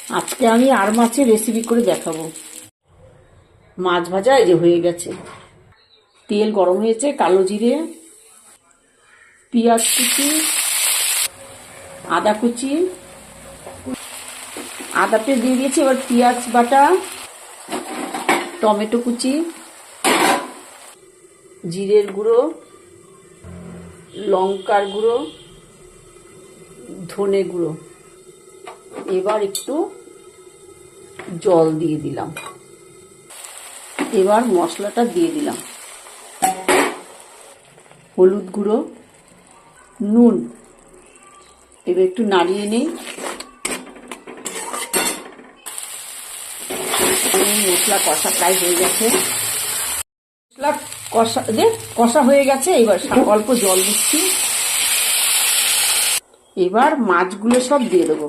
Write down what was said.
আজকে আমি আর মাছের রেসিপি করে দেখাবো। মাছ ভাজা এই যে হয়ে গেছে, তেল গরম হয়েছে, কালো জিরে, পেঁয়াজ কুচি, আদা কুচি, আদা পেস্ট দিয়ে দিয়েছি। এবার পেঁয়াজ বাটা, টমেটো কুচি, জিরের গুঁড়ো, লঙ্কার গুঁড়ো, ধনে গুঁড়ো। এবার একটু জল দিয়ে দিলাম। এবার মশলাটা দিয়ে দিলাম, হলুদ গুঁড়ো, নুন। এবার একটু নাড়িয়ে নিই। মশলা কষা প্রায় হয়ে গেছে, মশলা কষা হয়ে গেছে। এবার অল্প জল দিচ্ছি। এবার মাছগুলো সব দিয়ে দেবো।